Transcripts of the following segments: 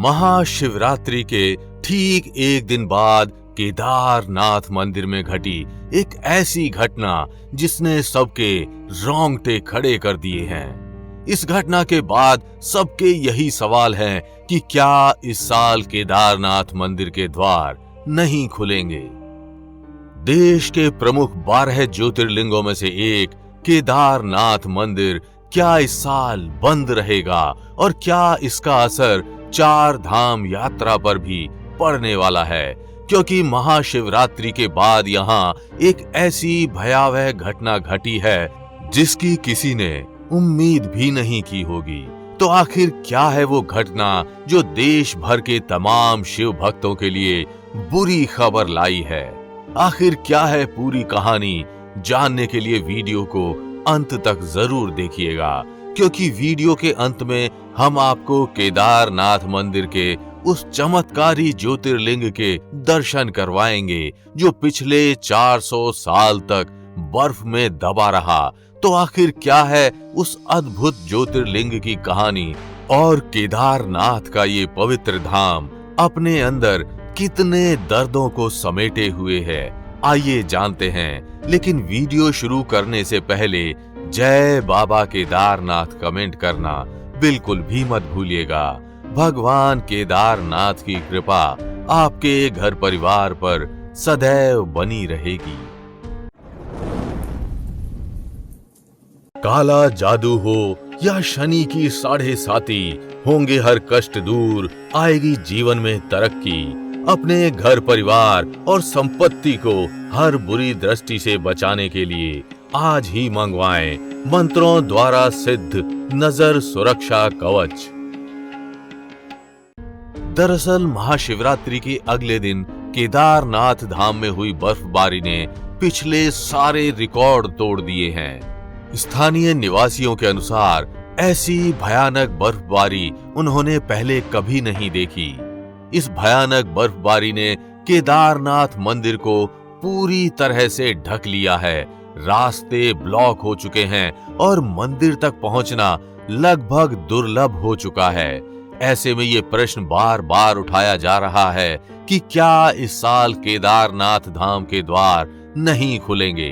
महाशिवरात्रि के ठीक एक दिन बाद केदारनाथ मंदिर में घटी एक ऐसी घटना जिसने सबके रोंगटे खड़े कर दिए हैं। इस घटना के बाद सबके यही सवाल हैं कि क्या इस साल केदारनाथ मंदिर के द्वार नहीं खुलेंगे। देश के प्रमुख 12 ज्योतिर्लिंगों में से एक केदारनाथ मंदिर क्या इस साल बंद रहेगा और क्या इसका असर 4 धाम यात्रा पर भी पड़ने वाला है, क्योंकि महाशिवरात्रि के बाद यहाँ एक ऐसी भयावह घटना घटी है जिसकी किसी ने उम्मीद भी नहीं की होगी। तो आखिर क्या है वो घटना जो देश भर के तमाम शिव भक्तों के लिए बुरी खबर लाई है। आखिर क्या है पूरी कहानी, जानने के लिए वीडियो को अंत तक जरूर देखिएगा, क्योंकि वीडियो के अंत में हम आपको केदारनाथ मंदिर के उस चमत्कारी ज्योतिर्लिंग के दर्शन करवाएंगे जो पिछले 400 साल तक बर्फ में दबा रहा। तो आखिर क्या है उस अद्भुत ज्योतिर्लिंग की कहानी और केदारनाथ का ये पवित्र धाम अपने अंदर कितने दर्दों को समेटे हुए है, आइए जानते हैं। लेकिन वीडियो शुरू करने से पहले जय बाबा केदारनाथ कमेंट करना बिल्कुल भी मत भूलिएगा। भगवान केदारनाथ की कृपा आपके घर परिवार पर सदैव बनी रहेगी। काला जादू हो या शनि की 7.5 होंगे हर कष्ट दूर, आएगी जीवन में तरक्की। अपने घर परिवार और संपत्ति को हर बुरी दृष्टि से बचाने के लिए आज ही मंगवाएं मंत्रों द्वारा सिद्ध नजर सुरक्षा कवच। दरअसल महाशिवरात्रि के अगले दिन केदारनाथ धाम में हुई बर्फबारी ने पिछले सारे रिकॉर्ड तोड़ दिए हैं। स्थानीय निवासियों के अनुसार ऐसी भयानक बर्फबारी उन्होंने पहले कभी नहीं देखी। इस भयानक बर्फबारी ने केदारनाथ मंदिर को पूरी तरह से ढक लिया है। रास्ते ब्लॉक हो चुके हैं और मंदिर तक पहुंचना लगभग दुर्लभ हो चुका है। ऐसे में ये प्रश्न बार बार उठाया जा रहा है कि क्या इस साल केदारनाथ धाम के द्वार नहीं खुलेंगे,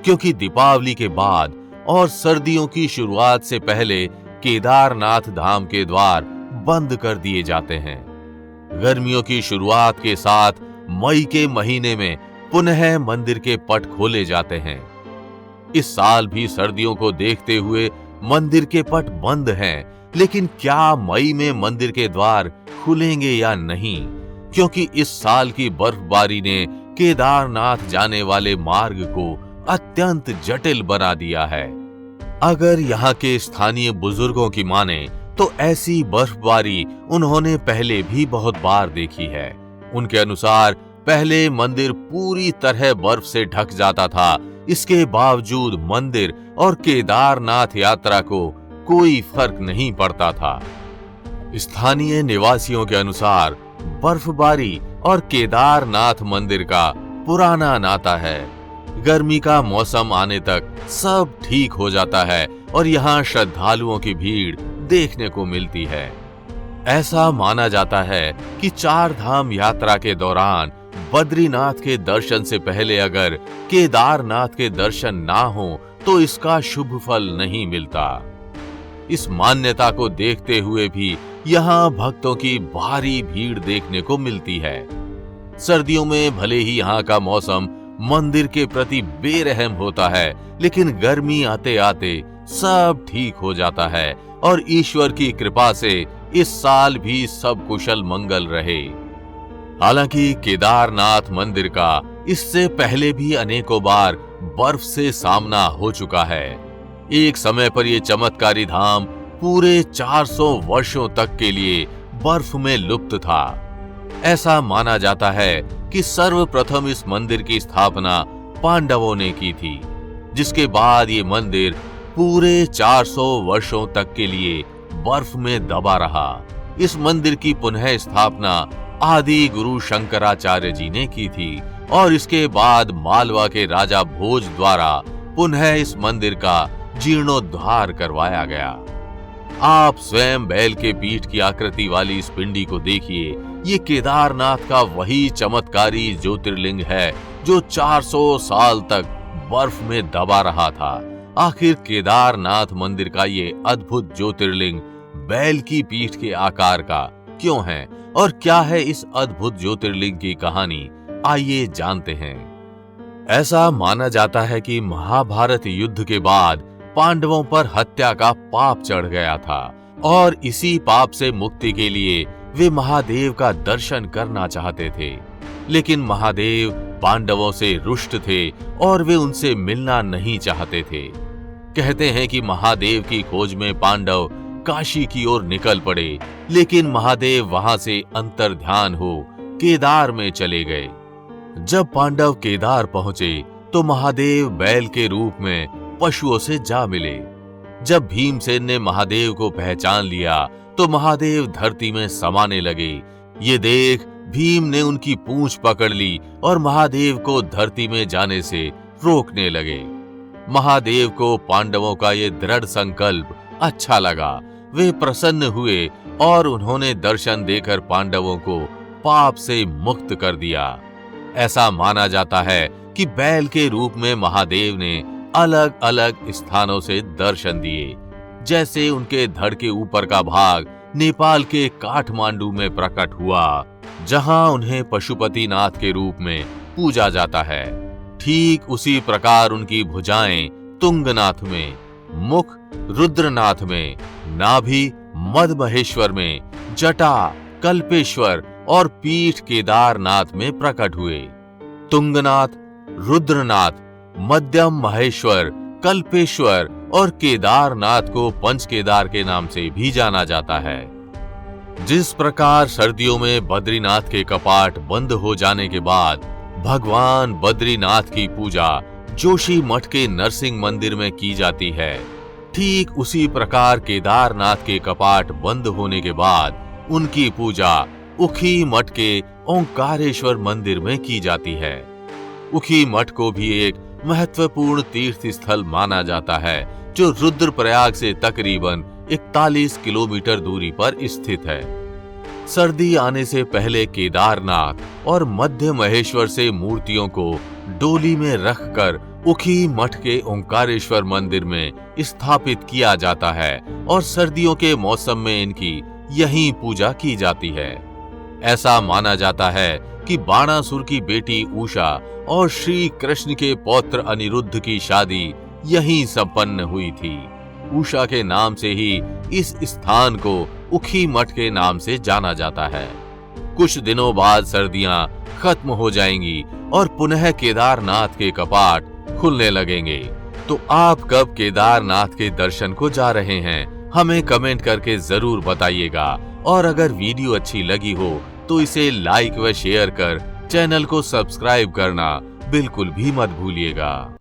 क्योंकि दीपावली के बाद और सर्दियों की शुरुआत से पहले केदारनाथ धाम के द्वार बंद कर दिए जाते हैं। गर्मियों की शुरुआत के साथ मई के महीने में पुनः मंदिर के पट खोले जाते हैं। इस साल भी सर्दियों को देखते हुए मंदिर के पट बंद हैं, लेकिन क्या मई में मंदिर के द्वार खुलेंगे या नहीं, क्योंकि इस साल की बर्फबारी ने केदारनाथ जाने वाले मार्ग को अत्यंत जटिल बना दिया है। अगर यहाँ के स्थानीय बुजुर्गों की माने तो ऐसी बर्फबारी उन्होंने पहले भी बहुत बार देखी है। उनके अनुसार पहले मंदिर पूरी तरह बर्फ से ढक जाता था, इसके बावजूद मंदिर और केदारनाथ यात्रा को कोई फर्क नहीं पड़ता था। स्थानीय निवासियों के अनुसार बर्फबारी और केदारनाथ मंदिर का पुराना नाता है। गर्मी का मौसम आने तक सब ठीक हो जाता है और यहाँ श्रद्धालुओं की भीड़ देखने को मिलती है। ऐसा माना जाता है कि 4 धाम यात्रा के दौरान बद्रीनाथ के दर्शन से पहले अगर केदारनाथ के दर्शन ना हो तो इसका शुभ फल नहीं मिलता। इस मान्यता को देखते हुए भी यहाँ भक्तों की भारी भीड़ देखने को मिलती है। सर्दियों में भले ही यहाँ का मौसम मंदिर के प्रति बेरहम होता है, लेकिन गर्मी आते आते सब ठीक हो जाता है और ईश्वर की कृपा से इस साल भी सब कुशल मंगल रहे। हालांकि केदारनाथ मंदिर का इससे पहले भी अनेकों बार बर्फ से सामना हो चुका है। एक समय पर यह चमत्कारी धाम पूरे 400 वर्षों तक के लिए बर्फ में लुप्त था। ऐसा माना जाता है कि सर्वप्रथम इस मंदिर की स्थापना पांडवों ने की थी, जिसके बाद ये मंदिर पूरे 400 वर्षों तक के लिए बर्फ में दबा रहा। इस मंदिर की पुनः स्थापना आदि गुरु शंकराचार्य जी ने की थी और इसके बाद मालवा के राजा भोज द्वारा पुनः इस मंदिर का जीर्णोद्धार करवाया गया। आप स्वयं बैल के पीठ की आकृति वाली इस पिंडी को देखिए। ये केदारनाथ का वही चमत्कारी ज्योतिर्लिंग है जो 400 साल तक बर्फ में दबा रहा था। आखिर केदारनाथ मंदिर का ये अद्भुत ज्योतिर्लिंग बैल की पीठ के आकार का क्यों है और क्या है इस अद्भुत ज्योतिर्लिंग की कहानी, आइए जानते हैं। ऐसा माना जाता है कि महाभारत युद्ध के बाद पांडवों पर हत्या का पाप चढ़ गया था और इसी पाप से मुक्ति के लिए वे महादेव का दर्शन करना चाहते थे। लेकिन महादेव पांडवों से रुष्ट थे और वे उनसे मिलना नहीं चाहते थे। कहते हैं कि महादेव की खोज में पांडव काशी की ओर निकल पड़े, लेकिन महादेव वहां से अंतर्ध्यान हो केदार में चले गए। जब पांडव केदार पहुंचे तो महादेव बैल के रूप में पशुओं से जा मिले। जब भीमसेन ने महादेव को पहचान लिया तो महादेव धरती में समाने लगे। ये देख भीम ने उनकी पूंछ पकड़ ली और महादेव को धरती में जाने से रोकने लगे। महादेव को पांडवों का ये दृढ़ संकल्प अच्छा लगा। वे प्रसन्न हुए और उन्होंने दर्शन देकर पांडवों को पाप से मुक्त कर दिया। ऐसा माना जाता है कि बैल के रूप में महादेव ने अलग अलग स्थानों से दर्शन दिए। जैसे उनके धड़ के ऊपर का भाग नेपाल के काठमांडू में प्रकट हुआ, जहां उन्हें पशुपतिनाथ के रूप में पूजा जाता है। ठीक उसी प्रकार उनकी भुजाएं तुंगनाथ में, मुख रुद्रनाथ में, नाभि मदमहेश्वर में, जटा कल्पेश्वर और पीठ केदारनाथ में प्रकट हुए। तुंगनाथ, रुद्रनाथ, मध्यम महेश्वर, कल्पेश्वर और केदारनाथ को पंच केदार के नाम से भी जाना जाता है। जिस प्रकार सर्दियों में बद्रीनाथ के कपाट बंद हो जाने के बाद भगवान बद्रीनाथ की पूजा जोशी मठ के नरसिंह मंदिर में की जाती है, ठीक उसी प्रकार केदारनाथ के कपाट बंद होने के बाद उनकी पूजा उखी मठ के ओंकारेश्वर मंदिर में की जाती है। उखी मठ को भी एक महत्वपूर्ण तीर्थ स्थल माना जाता है, जो रुद्रप्रयाग से तकरीबन 41 किलोमीटर दूरी पर स्थित है। सर्दी आने से पहले केदारनाथ और मध्य महेश्वर से मूर्तियों को डोली में रखकर उखी मठ के ओंकारेश्वर मंदिर में स्थापित किया जाता है और सर्दियों के मौसम में इनकी यहीं पूजा की जाती है। ऐसा माना जाता है कि बाणासुर की बेटी उषा और श्री कृष्ण के पौत्र अनिरुद्ध की शादी यहीं संपन्न हुई थी। उषा के नाम से ही इस स्थान को उखी मठ के नाम से जाना जाता है। कुछ दिनों बाद सर्दियां खत्म हो जाएंगी और पुनः केदारनाथ के कपाट खुलने लगेंगे। तो आप कब केदारनाथ के दर्शन को जा रहे हैं, हमें कमेंट करके जरूर बताइएगा। और अगर वीडियो अच्छी लगी हो तो इसे लाइक व शेयर कर चैनल को सब्सक्राइब करना बिल्कुल भी मत भूलिएगा।